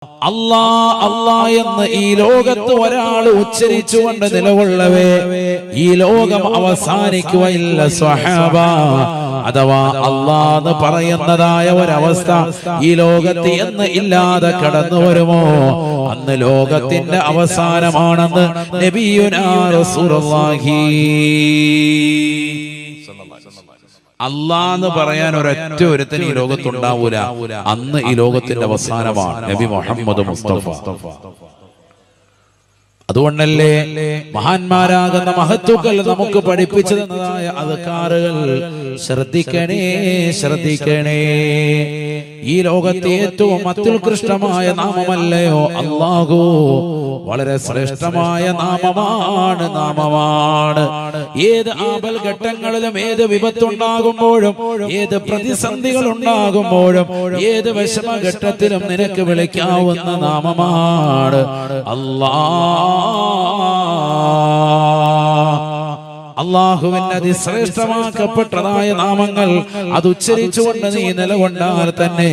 അല്ലാ അല്ലാ എന്ന് ഈ ലോകത്ത് ഒരാൾ ഉച്ചരിച്ചുകൊണ്ട് നിലകൊള്ളവേ ഈ ലോകം അവസാനിക്കുകയില്ല സ്വഹാബ. അഥവാ അല്ലാ എന്ന് പറയുന്നതായ ഒരവസ്ഥ ഈ ലോകത്ത് എന്ന് ഇല്ലാതെ കടന്നു വരുമോ അന്ന് ലോകത്തിന്റെ അവസാനമാണെന്ന് നബിയുനാ റസൂലുള്ളാഹി. അല്ലാന്ന് പറയാൻ ഒരൊറ്റ ഒരുത്തൻ ഈ ലോകത്തുണ്ടാവൂല. അന്ന് ഈ ലോകത്തിന്റെ അവസാനമാണ് നബി മുഹമ്മദ് മുസ്തഫ. അതുകൊണ്ടല്ലേ മഹാന്മാരാകുന്ന മഹത്തുക്കൾ നമുക്ക് പഠിപ്പിച്ചു തന്നതായ അദ്കാറുകൾ ശ്രദ്ധിക്കണേ ശ്രദ്ധിക്കണേ. ഈ ലോകത്തെ ഏറ്റവും അത്യുത്കൃഷ്ടമായ നാമമല്ലയോ അല്ലാഹു. വളരെ ശ്രേഷ്ഠമായ നാമമാണ് നാമമാണ്. ഏത് ആപൽ ഘട്ടങ്ങളിലും ഏത് വിപത്തുണ്ടാകുമ്പോഴും ഏത് പ്രതിസന്ധികൾ ഉണ്ടാകുമ്പോഴും ഏത് വിഷമഘട്ടത്തിലും നിനക്ക് വിളിക്കാവുന്ന നാമമാണ് അല്ലാഹ്. അള്ളാഹുവിന്റെ അതിശ്രേഷ്ഠമാക്കപ്പെട്ടതായ നാമങ്ങൾ അത് ഉച്ചരിച്ചുകൊണ്ട് നീ നിലകൊണ്ടാൽ തന്നെ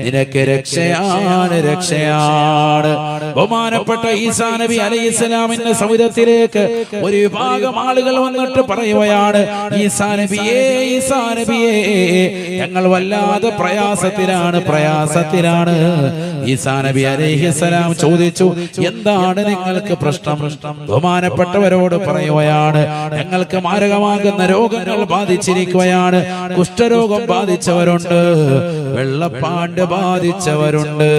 നിനക്ക് രക്ഷയാണ് രക്ഷയാണ്. ബഹുമാനപ്പെട്ട ഈസാ നബി അലൈഹിസ്സലാമിന്റെ സൗദത്തിലേക്ക് ഒരു വിഭാഗം ആളുകൾ വന്നിട്ട് പറയുകയാണ്, ഈസാ നബിയേ ഈസാ നബിയേ ഞങ്ങൾ വല്ലാതെ പ്രയാസത്തിലാണ്. ഈസാ നബി അലൈഹിസ്സലാം ചോദിച്ചു, എന്താണ് നിങ്ങൾക്ക് പ്രശ്നം? ബഹുമാനപ്പെട്ടവരോട് പറയുകയാണ്, ഞങ്ങൾക്ക് മാരകമാകുന്ന രോഗങ്ങൾ ബാധിച്ചിരിക്കുകയാണ്. കുഷ്ഠരോഗം ബാധിച്ചവരുണ്ട്, വെള്ളപ്പാണ്ട് ബാധിച്ചവരുണ്ട്.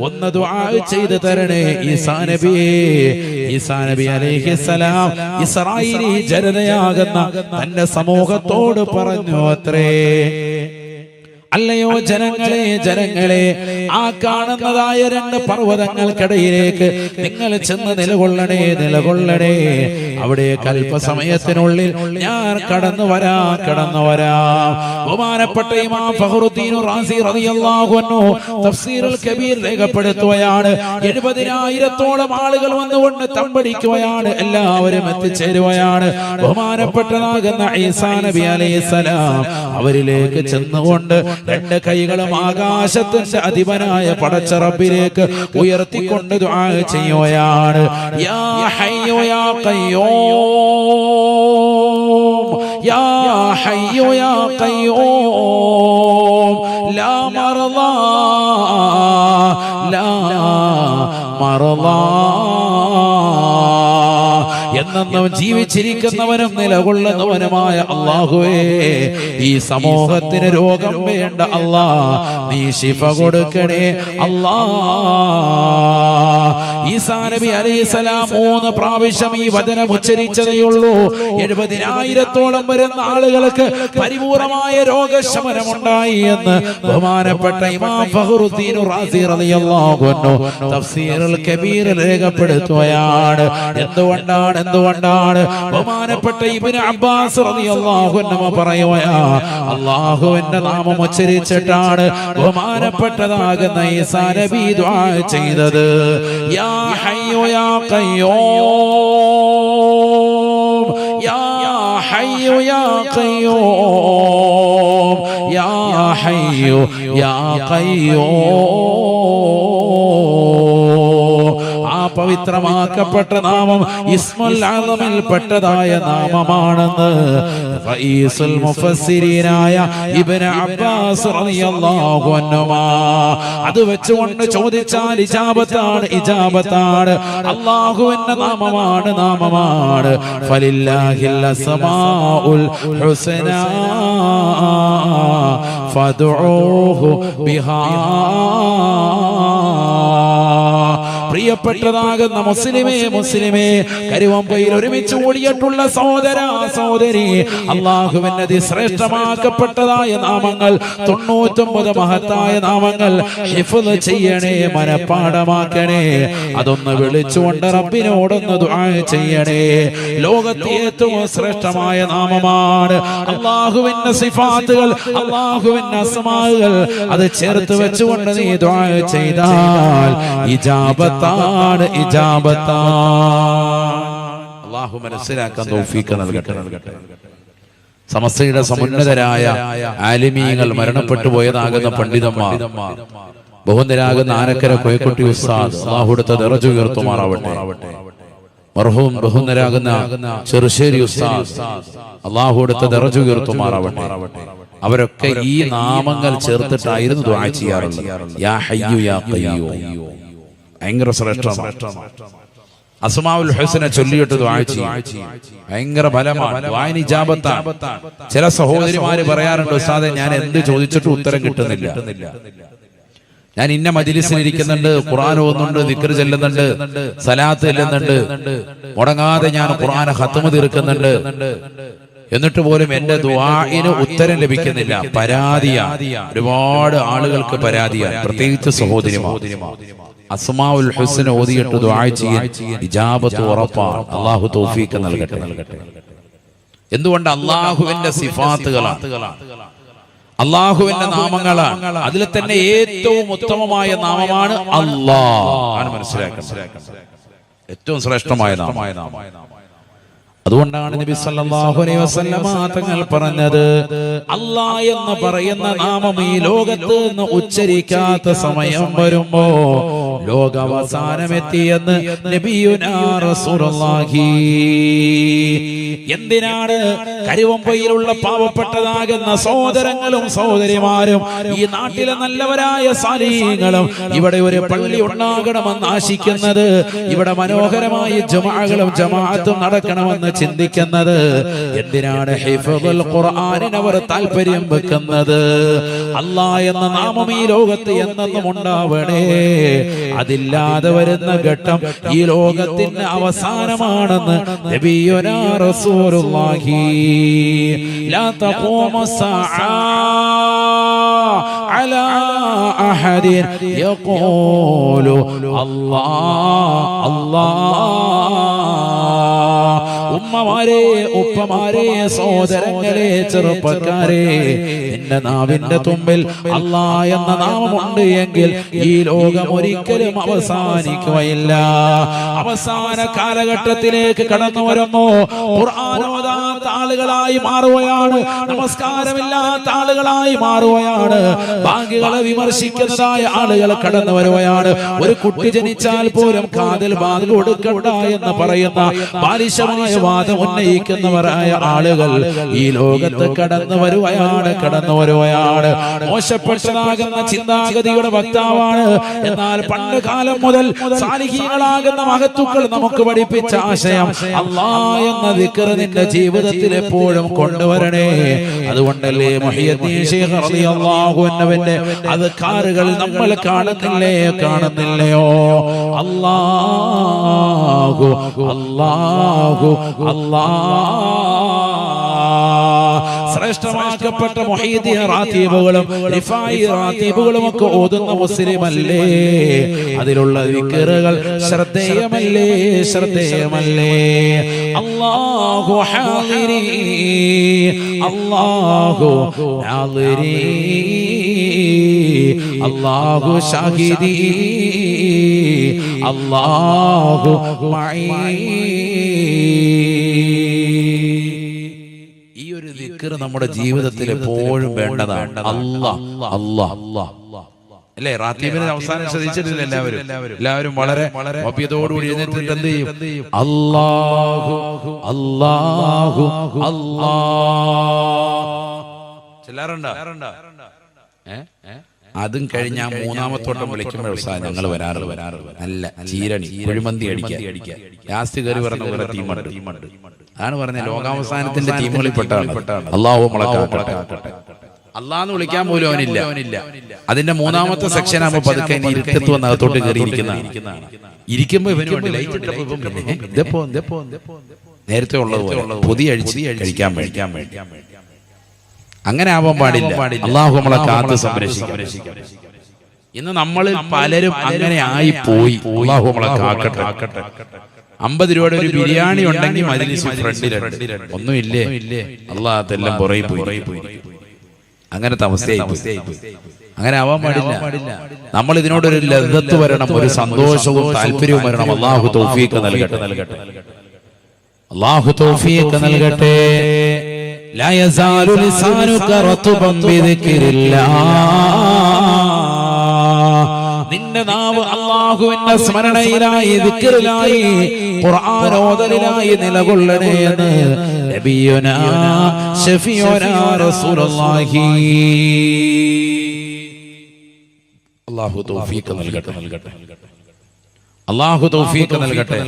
ഒന്ന് ദുആ ചെയ്തു തരണേ ഈസാ നബിയേ. ഈസാ നബി അലൈഹിസ്സലാം ഇസ്രായേലി ജനതയാകുന്ന തന്റെ സമൂഹത്തോട് പറഞ്ഞു അത്രേ, അല്ലയോ ജനങ്ങളെ ജനങ്ങളെ, ആ കാണുന്നതായ രണ്ട് പർവ്വതങ്ങൾക്കിടയിലേക്ക് നിങ്ങൾ ചെന്ന് നിലകൊള്ളണേ നിലകൊള്ളണേ. അവിടെ അല്പസമയത്തിനുള്ളിൽ ഞാൻ കടന്നു വരാം. ബഹുമാനപ്പെട്ട ഇമാം ഫഖറുദ്ദീൻ റാസി റളിയല്ലാഹു അൻഹു തഫ്സീറുൽ കബീർ രേഖപ്പെടുത്തുകയാണ്, 70,000-ഓളം ആളുകൾ വന്നുകൊണ്ട് തമ്പടിക്കുകയാണ്. എല്ലാവരും എത്തിച്ചേരുകയാണ്. ബഹുമാനപ്പെട്ടതാകുന്ന ഈസാ നബി അലൈഹിസ്സലാം അവരിലേക്ക് ചെന്നുകൊണ്ട് രണ്ട് കൈകളും ആകാശത്തിന്റെ അധിപനായ പടച്ച റബ്ബിലേക്ക് ഉയർത്തിക്കൊണ്ട് ദുആ ചെയ്യുകയാണ്. യാ ഹയ്യു യാ ഖയ്യൂം, യാ ഹയ്യു യാ ഖയ്യൂം, ലാ മർളാ ലാ മർളാ. എന്നും ജീവിച്ചിരിക്കുന്നവനും നിലകൊള്ളുന്നവനുമായ അല്ലാഹുവേ, ഈ സമൂഹത്തിന് രോഗം വേണ്ട അല്ലാ, നീ ശിഫ കൊടുക്കണേ അല്ലാ. ഈസാ നബി അലൈഹിസ്സലാം 3 പ്രാവശ്യം ഈ വചനം ഉച്ചരിച്ചതേയുള്ളൂ. 70,000-ഓളം വരുന്ന ആളുകൾക്ക് പരിപൂർണമായ രോഗശമനമുണ്ടായി എന്ന് ബഹുമാനപ്പെട്ട ഇമാം ഫഖറുദ്ദീൻ റാസി റളിയല്ലാഹു അൻഹു തഫ്സീറുൽ കബീർ രേഖപ്പെടുത്തുകയാണ്. എന്തുകൊണ്ടാണ് ബഹുമാനപ്പെട്ട ഇബ്നു അബ്ബാസ് റളിയല്ലാഹു അൻഹു പറയുകയാ, അല്ലാഹുവിന്റെ നാമം ഉച്ചരിച്ചിട്ടാണ് ബഹുമാനപ്പെട്ടതാകുന്ന ഈസാ നബി ദുആ ചെയ്തത്. യാ ഹയ്യു യാ ഖയ്യൂം, യാ ഹയ്യു യാ ഖയ്യൂം, യാ ഹയ്യു യാ ഖയ്യൂം. പവിത്രമാക്കപ്പെട്ട നാമം ഇസ്മുൽ അസമിൽ പെട്ടതായ നാമമാണെന്ന് റഈസുൽ മുഫസ്സിരീനായ ഇബ്നു അബ്ബാസ് റളിയല്ലാഹു അൻഹു അത് വെച്ചുകൊണ്ട് ചോദിച്ചാൽ ഇജാബത്താണ്. അല്ലാഹുവിന്റെ നാമമാണ് ഫലില്ലാഹിൽ അസ്മാഉൽ ഹുസ്നാ ഫദ്ഉഹു ബിഹാ. പ്രിയപ്പെട്ടതാകുന്ന മുസ്ലിമേ, കരുവമ്പയിൽ ഒരുമിച്ച് ഓടിയിട്ടുള്ള സഹോദരി, അല്ലാഹുവിന്റെ അതിശ്രേഷ്ഠമാക്കപ്പെട്ടതായ നാമങ്ങൾ 99 മഹത്തായ നാമങ്ങൾ ഹിഫ്ള് ചെയ്യണേ, മനപ്പാഠമാക്കണേ. അതൊന്ന് വിളിച്ചുകൊണ്ട് റബ്ബിനോടൊന്ന് ദുആ ചെയ്യണേ. ലോകത്തെ ഏറ്റവും ശ്രേഷ്ഠമായ നാമമാണ് അല്ലാഹുവിന്റെ സിഫാത്തുകൾ, അല്ലാഹുവിന്റെ അസ്മാഉകൾ. അത് ചേർത്ത് വെച്ചുകൊണ്ട് നീ ദുആ ചെയ്താൽ ഇജാബത്താണ്. അല്ലാഹു മനസ്സിലാക്കാൻ തൗഫീഖ് നൽകട്ടെ. സമസ്തയുടെ സമുന്നതരായ ആലിമീങ്ങൾ, മരണപ്പെട്ടു പോയതാകുന്ന പണ്ഡിതന്മാർ, ബഹുന്തരാകുന്ന ആനക്കര കോയക്കുട്ടി ഉസ്താദ് അല്ലാഹുവിന്റെ ദറജ ഉയർത്തുമാറാവട്ടെ. മർഹൂം ബഹുന്തരാകുന്ന ചെറുശ്ശേരി ഉസ്താദ് അല്ലാഹുവിന്റെ ദറജ ഉയർത്തുമാറാവട്ടെ. അവരൊക്കെ ഈ നാമങ്ങൾ ചേർത്തിട്ടായിരുന്നു ദുആ ചെയ്യാറുള്ളത്. യാ ഹയ്യു യാ ഖയ്യൂം. ഭയങ്കര ശ്രേഷ്ഠമാണ്. അസ്മാഉൽ ഹുസ്ന ചൊല്ലിയിട്ട് ദുആ ചെയ്യും. ഭയങ്കര ഫലമാണ്. ദുആഇന് ഇജാബത്താണ്. ചില സഹോദരിമാര് പറയാറുണ്ട്, ഉസ്താദേ ഞാൻ എന്ത് ചോദിച്ചിട്ടും ഉത്തരം കിട്ടുന്നില്ല. ഞാൻ ഇന്ന മജ്‌ലിസിൽ ഇരിക്കുന്നുണ്ട്, ഖുർആൻ ഓതുന്നുണ്ട്, ദിക്ർ ചൊല്ലുന്നുണ്ട്, സലാത്ത് ചൊല്ലുന്നുണ്ട്, മുടങ്ങാതെ ഞാൻ ഖുർആൻ ഖത്മ തീർക്കുന്നുണ്ട്, എന്നിട്ട് പോലും എന്റെ ദുആഇന് ഉത്തരം ലഭിക്കുന്നില്ല. പരാതിയാണ്. ഒരുപാട് ആളുകൾക്ക് പരാതിയാണ്, പ്രത്യേകിച്ച് സഹോദരിമാർ. അസ്മാഉൽ ഹുസ്ന ഓതിയിട്ട് ദുആ ചെയ്യാൻ ഇജാബത്ത് ഉറപ്പാണ്. അല്ലാഹു തൗഫീഖ് നൽകട്ടെ. എന്തുകൊണ്ട്? അല്ലാഹുവിന്റെ സിഫാത്തുകളാണ്, അല്ലാഹുവിന്റെ നാമങ്ങളാണ്. അതിൽ തന്നെ ഏറ്റവും ഉത്തമമായ നാമമാണ് അല്ലാഹ്. മനസ്സിലാക്കണം, ഏറ്റവും ശ്രേഷ്ഠമായ നാമം. അതുകൊണ്ടാണ് നബി സല്ലല്ലാഹു അലൈഹി വസല്ലമ തങ്ങൾ പറഞ്ഞത്, അല്ലാഹ് എന്ന് പറയുന്ന നാമം ഈ ലോകത്ത് നിന്ന് ഉച്ചരിക്കാത്ത സമയം വരുമ്പോ ലോകാവസാനമെത്തിയെന്ന് നബിയുനാ റസൂലുള്ളാഹി. എന്തിനാണ്? കരുവമ്പയിലുള്ള പാവപ്പെട്ടതാകുന്ന സഹോദരങ്ങളും സഹോദരിമാരും ഈ നാട്ടിലെ നല്ലവരായ സാലിഹീങ്ങളും ഇവിടെ ഒരു പള്ളി ഉണ്ടാകണമെന്ന് ആശിക്കുന്നത്, ഇവിടെ മനോഹരമായ ജുമുഅകളും ജമാഅത്തും നടക്കണമെന്ന് ചിന്തിക്കുന്നത്? എന്തിനാണ്? ഹിഫ്ളുൽ ഖുർആനിന് അവർ താല്പര്യം വെക്കുന്നത്. അല്ലാഹ് എന്ന നാമം ഈ ലോകത്ത് എന്നെന്നും ഉണ്ടാവണേ. അതില്ലാതെ വരുന്ന ഘട്ടം ഈ ലോകത്തിന്റെ അവസാനമാണെന്ന് നബിയുനാ റസൂലുള്ളാഹി. ലാ തഖൂമു സ്സാഅ അലാ അഹദിൻ യഖൂലു അല്ലാഹ് അല്ലാഹ്. ഉമ്മമാരെ, ഉപ്പമാരെ, സഹോദരങ്ങളെ, ചെറുപ്പക്കാരെ, നിന്റെ നാവിന്റെ തുമ്പിൽ അല്ലാഹ് എന്ന നാമമുണ്ട് എങ്കിൽ ഈ ലോകം ഒരിക്കലും അവസാനിക്കുകയില്ല. അവസാന കാലഘട്ടത്തിലേക്ക് കടന്നു വരുമ്പോ ഖുർആൻ ഓതാത്ത ആളുകളായി മാറുകയാണ്, നമസ്കാരമില്ലാത്ത ആളുകളായി മാറുകയാണ്, ബാങ്കുകളെ വിമർശിക്കുന്നതായ ആളുകൾ കടന്നു വരുകയാണ്. ഒരു കുട്ടി ജനിച്ചാൽ പോലും കാതിൽ ബാങ്ക് കൊടുക്കണ്ട എന്ന് പറയുന്ന ബാലിശമായ വാദം ഉന്നയിക്കുന്നവരായ ആളുകൾ ഈ ലോകത്ത് കടന്നു വരുകയാണ്. മോശപ്പെട്ടതാകുന്ന ചിന്താഗതിയുടെ വക്താവാണ്. എന്നാൽ പണ്ട് കാലം മുതൽ സാലിഹീങ്ങളാകുന്ന മഹത്തുക്കൾ നമുക്ക് പഠിപ്പിച്ച ആശയം, അല്ലാഹ് എന്ന ദിക്ർ നിന്റെ ജീവിതത്തിൽ എപ്പോഴും കൊണ്ടുവരണേ. അതുകൊണ്ടല്ലേ മുഹയ്യിദ്ദീൻ ശൈഖ് റളിയല്ലാഹു അൻഹുവിന്റെ അദ്കാറുകൾ നമ്മൾ കാണുന്നില്ലയോ? അല്ലാഹു അല്ലാഹു ശ്രേഷ്ഠമാക്കപ്പെട്ട മുഹയ്യിദ്ദീൻ റാത്തീബുകളും റിഫായി റാത്തീബുകളും ഒക്കെ ഓതുന്ന മുസ്ലിമല്ലേ? അതിലുള്ള ദിക്റുകൾ ശ്രദ്ധേയമല്ലേ? അല്ലാഹു ഹാദിരി, അല്ലാഹു നാദിരി, അല്ലാഹു ഷാഹിദി, അല്ലാഹു മഈ. ഈ ഒരു ദിക്ർ നമ്മുടെ ജീവിതത്തിൽ എപ്പോഴും വേണ്ടതാണ്. അല്ലേ? റാത്തീബിന്റെ അവസാനം ശ്രദ്ധിച്ചിട്ടില്ല എല്ലാവരും വളരെ വബ്യതോടുകൂടി എഴുന്നേറ്റിട്ട് എന്ത് ചെയ്യും? അല്ലാഹു അല്ലാഹു അല്ലാഹ് ചെല്ലാറുണ്ടോ? അതും കഴിഞ്ഞ് മൂന്നാമത്തോട്ടം വിളിക്കുമ്പോൾ ഞങ്ങൾ വരാറ് നല്ല ചീരണി കുഴിമന്തി അടിക്കുക. ലാസ്റ്റ് കയറി പറഞ്ഞ പോലെ ടീമുണ്ട്. അതാണ് പറഞ്ഞ ലോകാവസാനത്തിന്റെ ടീമുകളിൽ പെട്ടാണ്. അല്ലാഹു നമ്മളെ കാക്കട്ടെ. അല്ലാന്ന് വിളിക്കാൻ പോലും അവനില്ല. അതിന്റെ മൂന്നാമത്തെ സെക്ഷൻ ആകുമ്പോ പതുക്കെ ഇരുട്ടത്ത് വന്ന് അകത്തോട്ട് കയറിയിരിക്കുന്നതാണ്. ഇരിക്കുമ്പോ നേരത്തെ ഉള്ളതുപോലെ പൊതി അഴിച്ച് കഴിക്കാൻ വേണ്ടി. അങ്ങനെ ആവാൻ പാടില്ല. അല്ലാഹു നമ്മളെ കാത്ത് സംരക്ഷിക്കും. ഇന്ന് നമ്മളിൽ പലരും അങ്ങനെ ആയി പോയി. അല്ലാഹു നമ്മളെ കാക്കട്ടെ. 50 രൂപയുടെ ഒരു ബിരിയാണി ഉണ്ടെങ്കിൽ മജ്‌ലിസ് ഫ്രണ്ടിലുണ്ട്, ഒന്നുമില്ലേ? അല്ലാഹ് അതെല്ലാം പുറകെ പോയി. അങ്ങനത്തെ അവസ്ഥയായി. അങ്ങനെ ആവാൻ പാടില്ല. നമ്മൾ ഇതിനോടൊരു ലദ്ദത്ത് വരണം, ഒരു സന്തോഷവും താല്പര്യവും വരണം. അല്ലാഹു തൗഫീഖ് നൽകട്ടെ. അല്ലാഹു തൗഫീഖ് നൽകട്ടെ. لا يزال لسانك رطبا بذكر الله നിന്റെ നാവ് അല്ലാഹുവിന്റെ സ്മരണയിലായി ദിക്റിലായി ഖുർആൻ ഓതലിലായി നിലകൊള്ളണേ എന്ന് നബിയുനാ ശഫീഉനാ റസൂലുള്ളാഹി. അല്ലാഹു തൗഫീഖ് നൽകട്ടെ. അല്ലാഹു തൗഫീഖ് നൽകട്ടെ.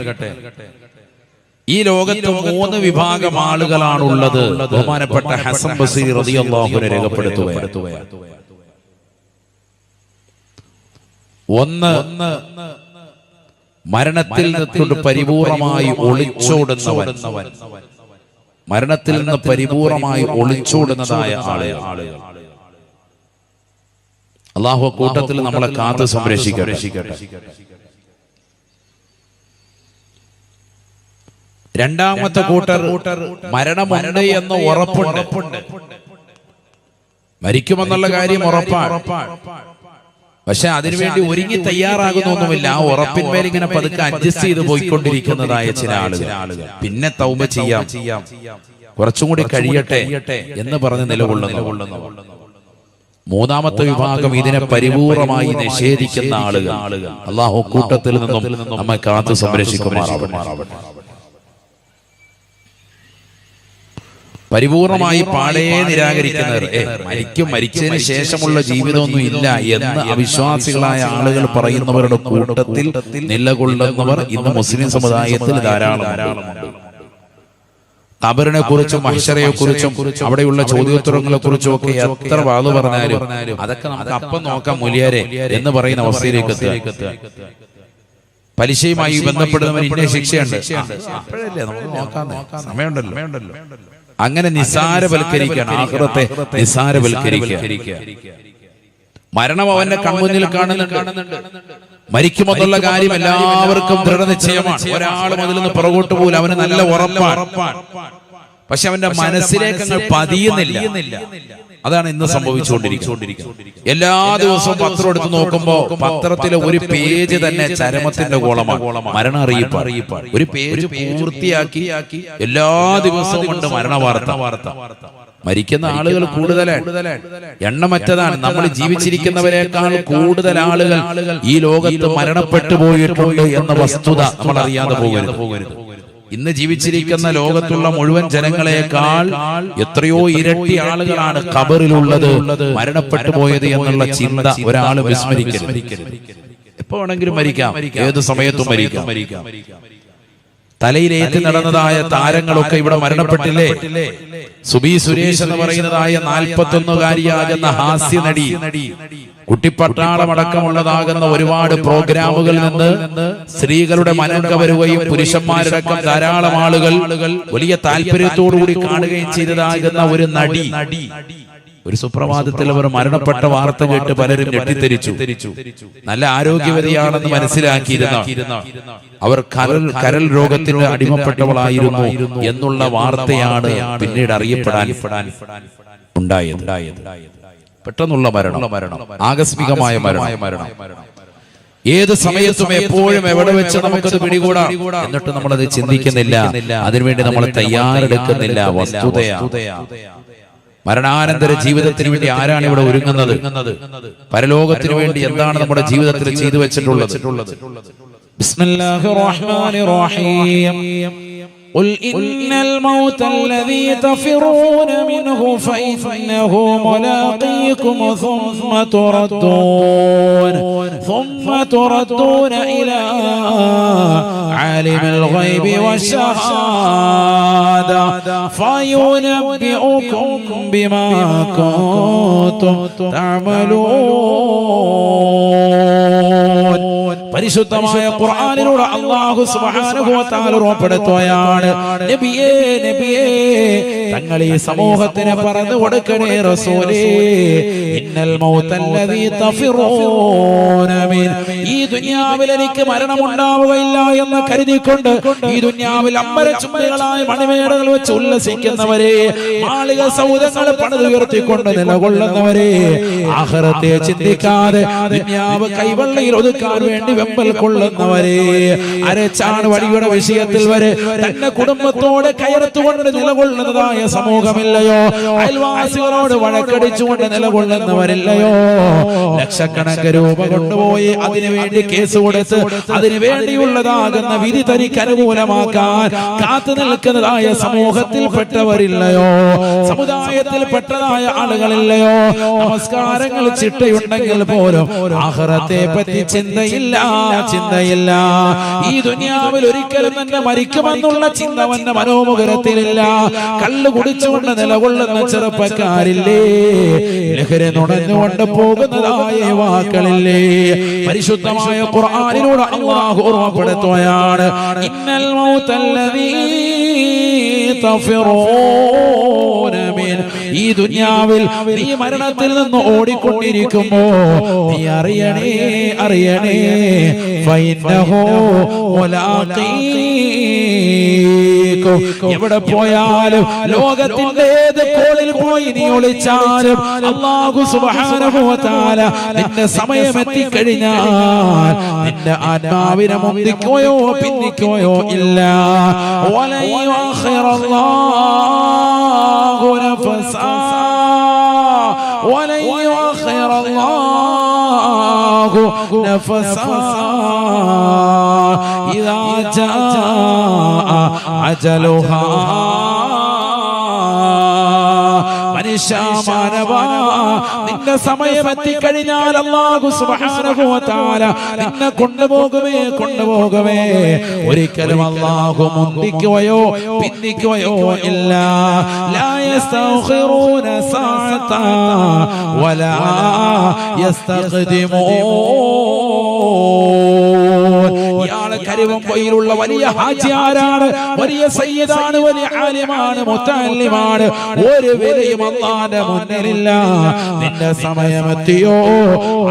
ഈ ലോകത്ത് 3 വിഭാഗം ആളുകളാണുള്ളത്. ബഹുമാനപ്പെട്ട ഹസൻ ബസരി റളിയല്ലാഹു അൻഹു രേഖപ്പെടുത്തുകയാണ്. ഒന്ന്, മരണത്തിൽ നിന്ന് പരിപൂർണമായി ഒളിച്ചോടുന്നവൻ. മരണത്തിൽ നിന്ന് പരിപൂർണമായി ഒളിച്ചോടുന്നതായ ആളുകൾ. അല്ലാഹു കൂട്ടത്തിൽ നമ്മളെ കാത്ത് സംരക്ഷിക്കട്ടെ. രണ്ടാമത്തെ കൂട്ടർ മരണമുണ്ട് എന്ന് ഉറപ്പുണ്ട്, മരിക്കുമെന്നുള്ള കാര്യം ഉറപ്പാണ്. പക്ഷെ അതിനുവേണ്ടി ഒരുങ്ങി തയ്യാറാകുന്നൊന്നുമില്ല. ആ ഉറപ്പിന്മേൽ ഇങ്ങനെ പതുക്കെ അഡ്ജസ്റ്റ് ചെയ്ത് പോയിക്കൊണ്ടിരിക്കുന്നതായ ചില ആളുകൾ. പിന്നെ തൗബ ചെയ്യാം, കുറച്ചും കൂടി കഴിയട്ടെ എന്ന് പറഞ്ഞ് നിലകൊള്ളുന്നു. മൂന്നാമത്തെ വിഭാഗം ഇതിനെ പരിപൂർണമായി നിഷേധിക്കുന്ന ആളുകൾ. അല്ലാഹു കൂട്ടത്തിൽ നിന്നും നമ്മെ കാത്തു സംരക്ഷിക്കുമാറാവട്ടെ. പരിപൂർണമായി പാടേ നിരാകരിക്കുന്നവർ, മരിച്ചതിന് ശേഷമുള്ള ജീവിതമൊന്നും ഇല്ല എന്ന് അവിശ്വാസികളായ ആളുകൾ പറയുന്നവരുടെ കൂട്ടത്തിൽ നിലകൊള്ളുന്നവർ ഇന്ന് മുസ്ലിം സമുദായത്തിൽ ധാരാളമുണ്ട്. ഖബറിനെ കുറിച്ചും മഹ്ശറയെ കുറിച്ചും അവിടെയുള്ള ചോദ്യോത്തരങ്ങളെ കുറിച്ചും ഒക്കെ എത്ര വാദം പറഞ്ഞാലും അതൊക്കെ നമുക്ക് അപ്പം നോക്കാം മുലിയാരെ എന്ന് പറയുന്ന അവസ്ഥയിലേക്ക് എത്തുക. പലിശയുമായി ബന്ധപ്പെടുന്നവർ ഇന്ന ശിക്ഷയുണ്ട്, അപ്പോഴല്ലേ നമുക്ക് നോക്കാം, സമയമുണ്ടല്ലോ. അങ്ങനെ നിസാരവൽക്കരിക്കുകയാണ്, ആഖിറത്തെ നിസാരവൽക്കരിക്കുക. മരണം അവന്റെ കൺമുന്നിൽ കാണുന്നുണ്ട്. മരിക്കുമെന്നുള്ള കാര്യം എല്ലാവർക്കും ദൃഢനിശ്ചയമാണ്. ഒരാളും അതിൽ നിന്ന് പുറകോട്ട് പോലും അവന് നല്ല ഉറപ്പാണ്. പക്ഷെ അവന്റെ മനസ്സിലേക്ക് അങ്ങ് പതിയുന്നില്ല. അതാണ് ഇന്ന് സംഭവിച്ചുകൊണ്ടിരിക്കുന്നത്. എല്ലാ ദിവസവും പത്രം എടുത്ത് നോക്കുമ്പോ പത്രത്തിലെ ഒരു പേജ് തന്നെ ചരമത്തിന്റെ കോളമാണ്, മരണ അറിയിപ്പ്. ഒരു പേജ് പൂർത്തിയാക്കി എല്ലാ ദിവസവും കൊണ്ട് മരണ വാർത്ത. മരിക്കുന്ന ആളുകൾ കൂടുതലാണ്, എണ്ണമറ്റതാണ്. നമ്മൾ ജീവിച്ചിരിക്കുന്നവരെക്കാൾ കൂടുതൽ ആളുകൾ ഈ ലോകത്ത് മരണപ്പെട്ടു പോയിട്ടുണ്ട് എന്ന വസ്തുത നമ്മൾ അറിയാതെ പോകരുത്. ഇന്ന് ജീവിച്ചിരിക്കുന്ന ലോകത്തുള്ള മുഴുവൻ ജനങ്ങളെക്കാൾ എത്രയോ ഇരട്ടി ആളുകളാണ് ഖബറിലുള്ളത്, മരണപ്പെട്ടു പോയത് എന്നുള്ള ചിന്ത ഒരാൾ വിസ്മരിക്കരുത്. എപ്പോ വേണമെങ്കിലും മരിക്കാം, ഏത് സമയത്തും മരിക്കാം. തലയിലേറ്റി നടന്നതായ താരങ്ങളൊക്കെ ഇവിടെ മരണപ്പെട്ടില്ലേ? സുബി സുരേഷ് എന്ന് പറയുന്നതായ 41-കാരിയാകുന്ന ഹാസ്യ നടി, കുട്ടിപ്പട്ടാളമടക്കമുള്ളതാകുന്ന ഒരുപാട് പ്രോഗ്രാമുകളിൽ നിന്ന് സ്ത്രീകളുടെ മനം കവരുകയും പുരുഷന്മാരടക്കം ധാരാളം ആളുകൾ വലിയ താല്പര്യത്തോടുകൂടി കാണുകയും ചെയ്തതാകുന്ന ഒരു നടി, ഒരു സുപ്രഭാതത്തിൽ അവർ മരണപ്പെട്ട വാർത്ത കേട്ട് പലരും ഞെട്ടിത്തെരിച്ചു. നല്ല ആരോഗ്യവതിയാണെന്ന് മനസ്സിലാക്കിയിരുന്ന അവർ കരൾ രോഗത്തിന് അടിമപ്പെട്ടവളായിരുന്നു എന്നുള്ള വാർത്തയാണ് പിന്നീട് അറിയപ്പെടാൻ ഉണ്ടായത്. പെട്ടെന്നുള്ള മരണം, ആകസ്മികമായ മരണം. ഏത് സമയത്തും എപ്പോഴും എവിടെ വെച്ച് നമുക്കത് പിടികൂടാം. എന്നിട്ട് നമ്മളത് ചിന്തിക്കുന്നില്ല, അതിനുവേണ്ടി നമ്മൾ തയ്യാറെടുക്കുന്നില്ല. വസ്തുതയാണ്. മരണാനന്തര ജീവിതത്തിന് വേണ്ടി ആരാണ് ഇവിടെ ഒരുങ്ങുന്നത്? പരലോകത്തിന് വേണ്ടി എന്താണ് നമ്മുടെ ജീവിതത്തിൽ ചെയ്തു വെച്ചിട്ടുള്ളത്? ബിസ്മില്ലാഹിർ റഹ്മാനിർ റഹീം. قل إن الموت الذي تفرون منه فإنه ملاقيكم ثم تردون إلى عالم الغيب والشهادة فينبئكم بما كنتم تعملون. പരിശുദ്ധമായ ഖുർആനിലൂടെ അല്ലാഹു സുബ്ഹാനഹു വ തആല ഉറപ്പെടുത്തുകയാണ്, നബിയേ തങ്ങൾ ഈ സമൂഹത്തിന് പറഞ്ഞു കൊടുക്കണേ റസൂലേ, ഇന്നൽ മൗതല്ലദീ തഫിറൂന മിൻ, ഈ ദുനിയാവിൽ എനിക്ക് മരണമുണ്ടാവുകയില്ല എന്ന് കരുതിക്കൊണ്ട് ഈ ദുനിയാവിൽ അമ്പരച്ചുംബികളായ മണിമേടകൾ വെച്ച് ഉല്ലസിക്കുന്നവരെ, മാളിക സൗധങ്ങൾ പണിതുയർത്തിക്കൊണ്ട് നിലകൊള്ളുന്നവരെ, ആഖിറത്തെ ചിന്തിക്കാതെ ദുനിയാവ് കൈവെള്ളയിൽ ഒതുക്കാൻ വേണ്ടി വെമ്പൽ കൊള്ളുന്നവരെ, അരച്ചാണ് വടിയുടെ വിഷയത്തിൽ വരെ തന്റെ കുടുംബത്തോടെ കയർത്തുകൊണ്ട് നിലകൊള്ളുന്നതായ സമൂഹമില്ലയോ? അയൽവാസികളോട് വഴക്കടിച്ചുകൊണ്ട് നിലകൊള്ളുന്നവരില്ലയോ? ലക്ഷക്കണക്കിന് രൂപ കൊണ്ടുപോയി അതിനുവേണ്ടി കേസ് കൊടുത്ത് അതിനു വേണ്ടിയുള്ളതാകുന്ന വിധി തനിക്ക് അനുകൂലമാക്കാൻ കാത്തു നിൽക്കുന്നതായ സമൂഹത്തിൽപ്പെട്ടവരില്ലയോ? സമുദായത്തിൽപ്പെട്ടതായ ആളുകളില്ലയോ? നമസ്കാരങ്ങൾ ചിട്ടയുണ്ടെങ്കിൽ പോലും ആഖിറത്തെ പറ്റി ചിന്തയില്ല. ഈ ദുനിയാവിൽ ഒരിക്കലും തന്നെ മരിക്കുമെന്നുള്ള ചിന്ത അവന്റെ മനോമുഖരത്തിലില്ല. കള്ളു കുടിച്ചുകൊണ്ട് നിലകൊള്ളുന്ന ചെറുപ്പക്കാരില്ലേ? ലഹരി നുണഞ്ഞുകൊണ്ട് പോകുന്നതായ യുവാക്കളില്ലേ? പരിശുദ്ധമായ ഖുർആനിലൂടെ അല്ലാഹു ഓർമ്മപ്പെടുത്തുകയാണ്, ഇന്നൽ മൗതല്ലദീ തഫിറൂന മിൻ. ഈ ദുനിയാവിൽ നീ മരണത്തിൽ നിന്ന് ഓടിക്കൊണ്ടിരിക്കുമ്പോ നീ അറിയണേ ഫൈന്നഹു മുലാഖീകും. എവിടെ പോയാലും ലോകത്തിന്റെ ഏത് കോണിൽ പോയി നീ ഒളിച്ചാലും അല്ലാഹു സുബ്ഹാനഹു വ തആല നിന്റെ സമയം എത്തിക്കഴിഞ്ഞാൽ നിന്റെ ആത്മാവിനെ മുന്തിക്കുകയോ പിന്നിക്കുകയോ ഇല്ല. വലൻ യുഅഖിറല്ലാഹു നഫസാ വലൻ യുഅഖിറല്ലാഹു നഫസാ ഇദാ ജാഅ അജലുഹാ. നിന്റെ സമയം എത്തിക്കഴിഞ്ഞാൽ അല്ലാഹു സുബ്ഹാനഹു വ തആല നിന്നെ കൊണ്ടുപോകുമേ. ഒരിക്കലും അല്ലാഹു മുന്തിക്കുകയോ പിന്നിക്കുകയോ ഇല്ല. ലാ യസ്തഖിറൂന സഅത വലാ യസ്തഖ്ദിമൂൻ. ഇയാളെ കരുവമ്പയിലുള്ള വലിയ ഹാജിയാരാണ്, വലിയ സയ്യിദാണ്, വലിയ ആലിമാണ്, മുതഅല്ലിമാണ്. ഒരു വിലയും അല്ലാഹുവിന്റെ മുന്നിലില്ല. നിന്റെ സമയമെത്തിയോ?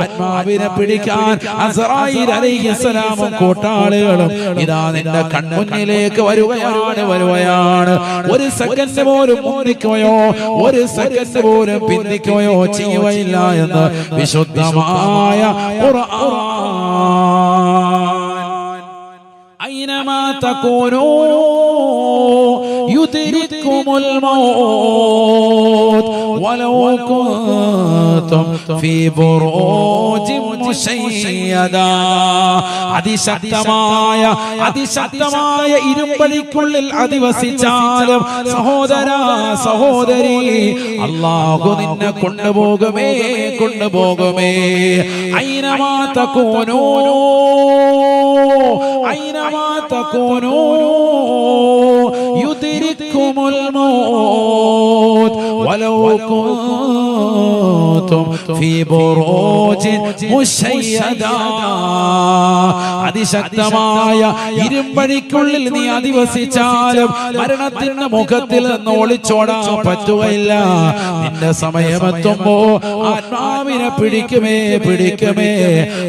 ആത്മാവിനെ പിടിക്കാൻ അസ്റായീൽ അലൈഹിസ്സലാമും കൂട്ടാളികളും ഇതാ നിന്റെ കൺമുന്നിലേക്ക് വരുകയാണ്. ഒരു സെക്കൻഡ് പോലും മുന്നിക്കുകയോ ഒരു സെക്കൻഡ് പോലും പിന്നിക്കുകയോ ചെയ്യുകയില്ല എന്ന് വിശുദ്ധമായ ഖുർആൻ. أينما تكونوا يدرككم الموت ولو كنتم في بروج مشيدة. അതിശക്തമായ ഇരുമ്പഴിക്കുള്ളിൽ അധിവസിച്ചാലും സഹോദരാ സഹോദരി അല്ലാഹു നിന്നെ കൊണ്ടുപോകുമേ. അയ്നമാ തകൂനൂ أينما تكونوا يدرككم الموت ولو كنتم في بروج مشيدة. അതിശക്തമായ ഇരുമ്പഴിക്കുള്ളിൽ നീ അധിവസിച്ചാലും മരണത്തിന്റെ മുഖത്തിൽ നിന്ന് ഒളിച്ചോടാൻ പറ്റുകയില്ല. നിന്റെ സമയമെത്തുമ്പോ ആത്മാവിനെ പിടിക്കുമേ.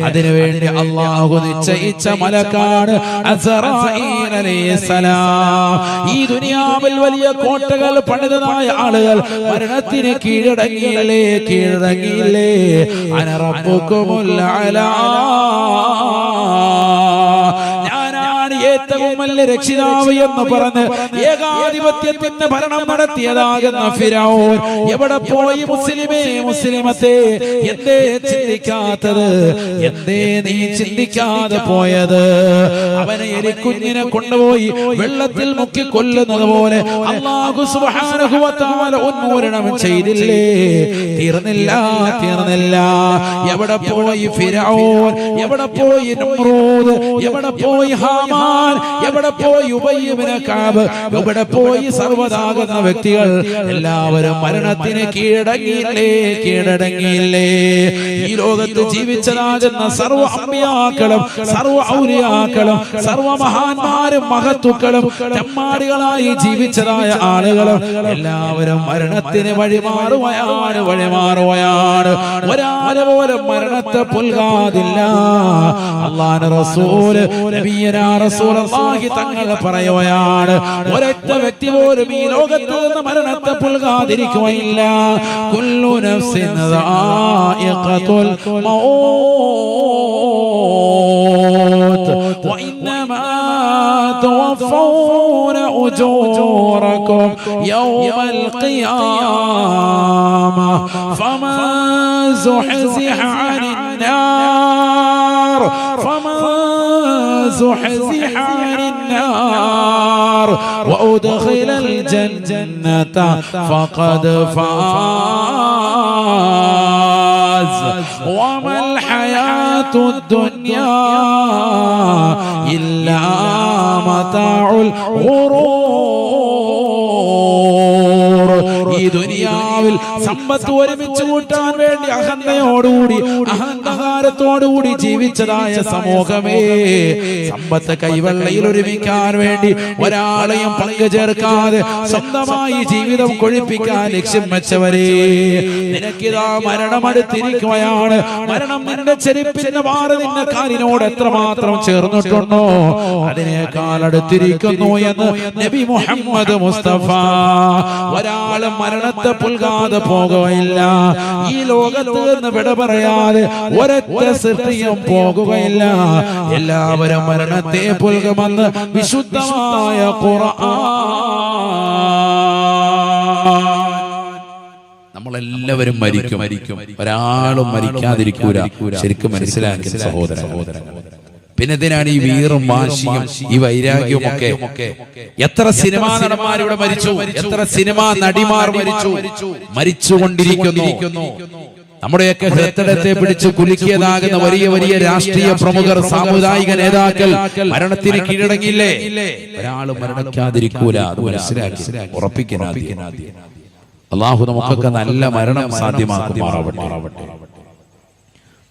അതിനുവേണ്ടി അല്ലാഹു നിശ്ചയിച്ച മലക്കാണ് അസ്റായീൽ അലൈഹിസ്സലാം. ഈ ദുനിയാവിൽ വലിയ കോട്ടകൾ പണിതതായ ആളുകൾ മരണത്തിന് കീഴടങ്ങിയില്ലേ. അന റബ്ബുകുമുൽ അലാ, ഞാനാണ് ഏറ്റവും വലിയ രക്ഷിതാവ് എന്ന് പറഞ്ഞ് ഏകാധിപത്യത്തിന്റെ ഭരണം നടത്തിയതാകുന്ന ഫിറഔൻ എവിടെ പോയി? മുസ്ലിമത്തെ എന്തേ ചിന്തിക്കാത്തത്? എന്തേ നീ ചിന്തിക്കാതെ പോയത്? അവനെ എലിക്കുഞ്ഞിനെ കൊണ്ടുപോയി വെള്ളത്തിൽ മുക്കി കൊല്ലുന്നത് പോലെ അല്ലാഹു സുബ്ഹാനഹു വ തആല ഉന്മൂലനം ചെയ്തില്ലേ? തീർന്നില്ല. എവിടെ പോയി ഫിറഔൻ? എവിടെ പോയി നമ്രൂദ്? എവിടെ പോയി ഹാമാൻ? എവിടെ പോയി ഉബയ്യ് ഇബ്നു കഅബ്? എവിടെ പോയി സർവ്വതാകുന്ന വ്യക്തികൾ? എല്ലാവരും മരണത്തിന് കീഴടങ്ങിയില്ലേ. ഈ ലോകത്ത് ജീവിച്ചതാകുന്ന സർവ്വ അമ്പിയാക്കളും സർവ്വ ഔലിയാക്കളും സർവ്വ മഹാന്മാരും മഹത്തുക്കളും തെമ്മാടികളായി ജീവിച്ചതായ ആളുകളും എല്ലാവരും മരണത്തിന് വഴിമാറുകയാണ്. ഒരാളെ പോലും മരണത്തെ പുൽകാതില്ല. അല്ലാഹുവിന്റെ റസൂൽ നബിയനാ റസൂലുള്ളാഹി റസൂലുള്ളാഹി തങ്ങൾ പറയുകയാണ്, ഒരൊറ്റ വ്യക്തി പോലും ഈ ലോകത്ത് നിന്ന് മരണത്തെ പുൽകാതിരിക്കുകയില്ല. കുല്ലു നഫ്സിൻ ദായിഖത്തുൽ മൗത്ത് വഇന്നമാ തുവഫൂന ഉജൂറകും യൗമൽ ഖിയാമ ഫമൻ സുഹ്സിഹ അനിൻ നാർ زحزح عن النار وأدخل الجنة فقد فاز وما الحياة الدنيا إلا متاع الغرور. ഈ ദുനിയാവിൽ സമ്പത്ത് ഒരുമിച്ച് കൂട്ടാൻ വേണ്ടി അഹന്തയോടുകൂടി അഹങ്കാരത്തോടുകൂടി ജീവിച്ചതായ സമൂഹമേ, സമ്പത്ത് കൈവെള്ളയിൽ ഒരുമിക്കാൻ വേണ്ടി ഒരാളെയും പങ്കു ചേർക്കാതെ സ്വന്തമായി ജീവിതം കൊഴിപ്പിക്കാൻ ലക്ഷ്യം വെച്ചവരെ, നിനക്കിതാ മരണമടുത്തിരിക്കുകയാണ്. മരണം നിന്റെ ചെരുപ്പിന്റെ മാറി നിന്റെ കാലിനോട് എത്രമാത്രം ചേർന്നിട്ടുണ്ടോ അതിനേക്കാൾ അടുത്തിരിക്കുന്നു എന്ന് നബി മുഹമ്മദ് മുസ്തഫ. ഒരാളും മരണത്തെ പുൽകാതെ പോകുകയില്ല. ഈ ലോകത്ത് നിന്ന് വിട പറയാതെ ഒരൊറ്റ സൃഷ്ടിയും പോകുകയില്ല. എല്ലാവരും മരണത്തെ പുൽകുമെന്ന് വിശുദ്ധമായ ഖുർആൻ. നമ്മളെല്ലാവരും മരിക്കും, ഒരാളും മരിക്കാതിരിക്കൂല. ശരിക്കും മനസ്സിലാക്കി സഹോദരങ്ങൾ. പിന്നെ ഇതിനാണ് ഈ വീറും വാശിയും ഈ വൈരാഗ്യവും ഒക്കെ. എത്ര സിനിമാ നടന്മാരിവിടെ മരിച്ചു, എത്ര സിനിമാ നടിമാർ മരിച്ചുകൊണ്ടിരിക്കുന്നു. നമ്മുടെയൊക്കെ ഹൃദയത്തെ പിടിച്ച് കുലുക്കിയതാകുന്ന വലിയ വലിയ രാഷ്ട്രീയ പ്രമുഖർ, സാമുദായിക നേതാക്കൾ മരണത്തിന് കീഴടങ്ങിയില്ലേ? ഒരാളും മരണിക്കാതിരിക്കൂല. അത് മനസ്സിലാക്കി ഉറപ്പിക്കണം. അല്ലാഹു നമുക്കൊക്കെ നല്ല മരണം സാധ്യമാക്കുമാറാവട്ടെ.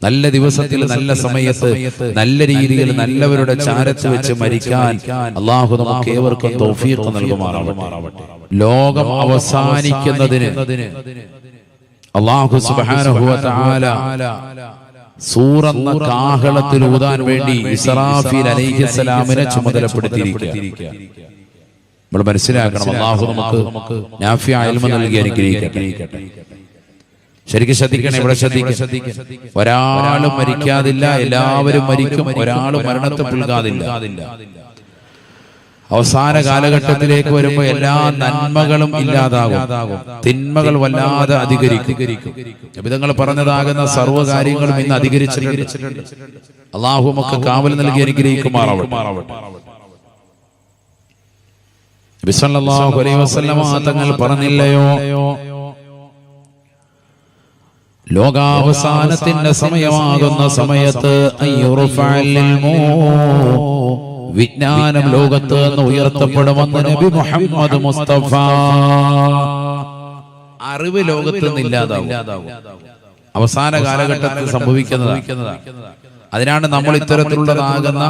നല്ല ദിവസത്തിൽ നല്ല സമയത്ത് നല്ല രീതിയിൽ നല്ലവരുടെ ചാരത്ത് വെച്ച് മരിക്കാൻ അല്ലാഹു നമുക്ക് ഏവർക്കും തൗഫീഖ് നൽകുമാറാവട്ടെ. ലോകം അവസാനിക്കുന്നതിന് അല്ലാഹു സുബ്ഹാനഹു വ തആല സൂറന്ന കാഹളത്തിൽ ഊതാൻ വേണ്ടി ഇസ്രാഫീൽ അലൈഹിസ്സലാമിനെ ചുമതലപ്പെടുത്തിയിരിക്കുക. നമ്മൾ മനസ്സിലാക്കണം, അല്ലാഹു നമുക്ക് നാഫിഅ ഇൽമ നൽകി അനുഗ്രഹിക്കട്ടെ. ശരിക്കും ശ്രദ്ധിക്കണം, ഇവിടെ ശ്രദ്ധിക്കണം. ഒരാളും മരിക്കാതില്ല, എല്ലാവരും മരിക്കും. ഒരാളും മരണത്തെ പുൽകാതില്ല. അവസാന കാലഘട്ടത്തിലേക്ക് വരുമ്പോൾ എല്ലാ നന്മകളും ഇല്ലാതാകും, തിന്മകൾ വല്ലാതെ അധികരിക്കും. നബിതങ്ങൾ പറഞ്ഞതാകുന്ന സർവ്വകാര്യങ്ങളും ഇന്ന് അധികരിച്ചിട്ടുണ്ട്. അല്ലാഹു നമുക്ക് കാവൽ നൽകി അനുഗ്രഹിക്കുമാറാവട്ടെ. നബി സല്ലല്ലാഹു അലൈഹി വസല്ലമ തങ്ങൾ പറഞ്ഞില്ലയോ, ലോകാവസാനത്തിന്റെ സമയമാകുന്ന സമയത്ത് വിജ്ഞാനം ലോകത്ത് നിന്ന് ഉയർത്തപ്പെടുമെന്ന് നബി മുഹമ്മദ് മുസ്തഫ. അറിവ് ലോകത്ത് നിന്ന് ഇല്ലാതാവും, അവസാന കാലഘട്ടത്തിൽ സംഭവിക്കുന്നതാണ്. അതിനാണ് നമ്മൾ ഇത്തരത്തിലുള്ളതാകുന്ന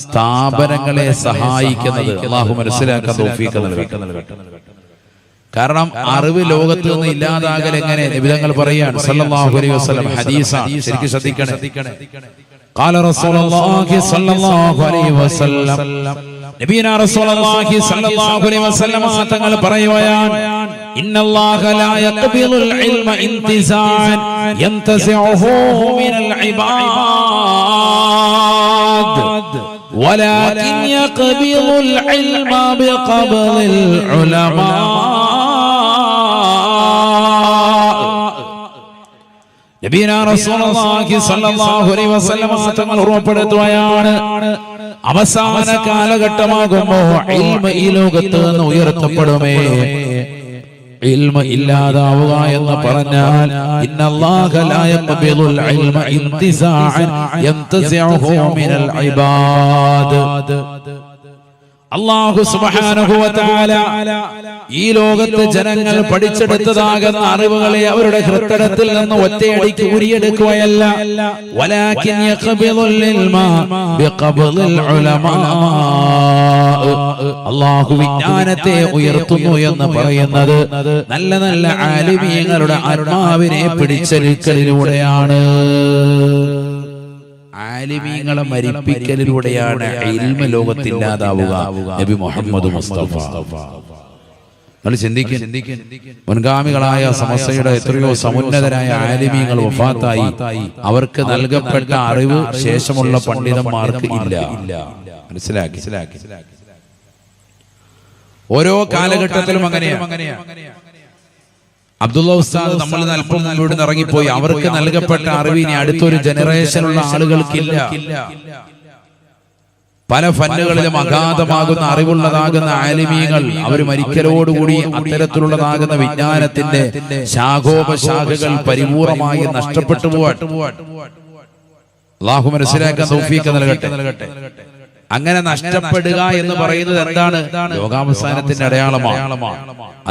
സ്ഥാപനങ്ങളെ സഹായിക്കുന്നത്. അല്ലാഹു മനസ്സിലാക്കാൻ തൗഫീഖ് നൽകട്ടെ. കാരണം അറിവ് ലോകത്ത് നിന്ന് ഇല്ലാതാകൽ എങ്ങനെ? നബിതങ്ങൾ പറയാണ് സല്ലല്ലാഹു അലൈഹി വസല്ലം, ഹദീസാണ്, ശരിക്കും ശ്രദ്ധിക്കണേ. ഖാല റസൂലുള്ളാഹി സ്വല്ലല്ലാഹു അലൈഹി വസല്ലം, നബിയനാ റസൂലുള്ളാഹി സ്വല്ലല്ലാഹു അലൈഹി വസല്ലം തങ്ങൾ പറയുകയാണ്, ഇന്നല്ലാഹ ലാ യഖ്ബിലുൽ ഇൽമ ഇന്തിസാൻ യന്തസിഉഹു മിനൽ ഇബാദ് വലാകിൻ യഖ്ബിലുൽ ഇൽമ ബിഖബ്ലിൽ ഉലമാ. നബിയനാ റസൂലുള്ളാഹി സ്വല്ലല്ലാഹു അലൈഹി വസല്ലം തങ്ങൾ ഓർമ്മപ്പെടുത്തുകയാണ്, അവസാന കാലഘട്ടമാകുമ്പോൾ ഇൽമ ഈ ലോകത്ത് നിന്ന് ഉയർത്തപ്പെടുമേ. ഇൽമ ഇല്ലാതാവുക എന്ന് പറഞ്ഞാൽ ഇന്നല്ലാഹ ലാ യഖ്ബിലുൽ ഇൽമ ഇന്തിസാഅൻ യന്തസിഉഹു മിനൽ ഇബാദ്. അല്ലാഹു സുബ്ഹാനഹു വ തആല ഈ ലോകത്തെ ജനങ്ങൾ പഠിച്ചെടുത്തതാകുന്ന അറിവുകളെ അവരുടെ ഹൃദയത്തിൽ നിന്ന് ഒറ്റയടിക്ക് ഉരിയെടുക്കുകയല്ല, വലാകിൻ യഖ്ബിലുൽ ഇൽമ ബിഖബ്ലിൽ ഉലമാ. അല്ലാഹു വിജ്ഞാനത്തെ ഉയർത്തുന്നു എന്ന് പറയുന്നത് നല്ല നല്ല ആലിമീങ്ങളുടെ ആത്മാവിനെ പിടിച്ചെടുക്കലിലൂടെയാണ്. ആലിമീങ്ങളെ മരിപ്പിക്കലിലൂടെയാണ് ഇൽമ ലോകത്തില്ലാതാവുക. നബി മുഹമ്മദ് മുസ്തഫ. ചിന്തിക്കും, മുൻഗാമികളായ സമസ്തയുടെ എത്രയോ സമുന്നതരായ ആലിമീങ്ങൾ വഫാത്തായി. അവർക്ക് നൽകപ്പെട്ട അറിവ് ശേഷമുള്ള പണ്ഡിതന്മാർക്ക് ഇല്ല. മനസ്സിലാക്കി? ഓരോ കാലഘട്ടത്തിലും അങ്ങനെയാണ്. അബ്ദുള്ള ഉസ്താദ് നമ്മൾ അല്പം മുമ്പ് ഇവിടെ ഇറങ്ങിപ്പോയി. അവർക്ക് നൽകപ്പെട്ട അറിവ് ഇനി അടുത്തൊരു ജനറേഷനുള്ള ആളുകൾക്കില്ല. പല ഫന്നുകളിലും അഗാധമാകുന്ന അറിവുള്ളതാകുന്ന ആലിമീങ്ങൾ അവർ മരിക്കലോടുകൂടി അത്തരത്തിലുള്ളതാകുന്ന വിജ്ഞാനത്തിന്റെ ശാഖോപശാഖകൾ പരിപൂർണമായി നഷ്ടപ്പെട്ടു പോവാൻ അല്ലാഹു മനസ്സിലാക്കാൻ തൗഫീഖ് നൽകട്ടെ. അങ്ങനെ നഷ്ടപ്പെടുക എന്ന് പറയുന്നത് എന്താണ്? ലോകാവസാനത്തിന്റെ അടയാളമാണ്.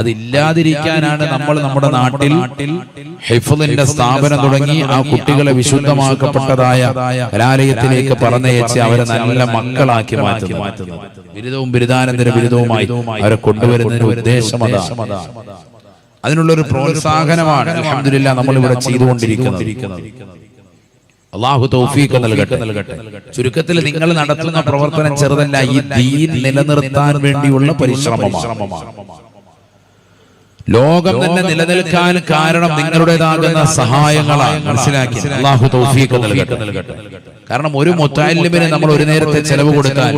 അതില്ലാതിരിക്കാനാണ് നമ്മൾ നമ്മുടെ നാട്ടിൽ ഹിഫ്ളിന്റെ സ്ഥാപനം തുടങ്ങി ആ കുട്ടികളെ വിശുദ്ധമാക്കപ്പെട്ടതായ കലാലയത്തിലേക്ക് പറഞ്ഞയച്ച് അവരെ നല്ല മക്കളാക്കി മാറ്റുന്നത്. ബിരുദവും ബിരുദാനന്തര ബിരുദവുമായി അവരെ കൊണ്ടുവരുന്നതിന് ഉദ്ദേശം അതാണ്. അതിനുള്ളൊരു പ്രോത്സാഹനമാണ് അൽഹംദുലില്ലാഹ് നമ്മൾ ഇവിടെ ചെയ്തുകൊണ്ടിരിക്കുന്നത്. അല്ലാഹു തൗഫീഖ് നൽകട്ടെ. ചുരുക്കത്തിൽ നിങ്ങൾ നടത്തുന്ന പ്രവർത്തനം ചെറുതല്ല. ഈ ദീൻ നിലനിർത്താൻ വേണ്ടിയുള്ള പരിശ്രമമാണ്. ലോകം തന്നെ നിലനിൽക്കാൻ കാരണം നിങ്ങളുടേതാകുന്ന സഹായങ്ങളാണ്. മനസ്സിലാക്കി? അല്ലാഹു തൗഫീഖ് നൽകട്ടെ. കാരണം ഒരു മുത്തഅല്ലിമിന് നമ്മൾ ഒരു നേരത്തെ ചെലവ് കൊടുത്താൽ,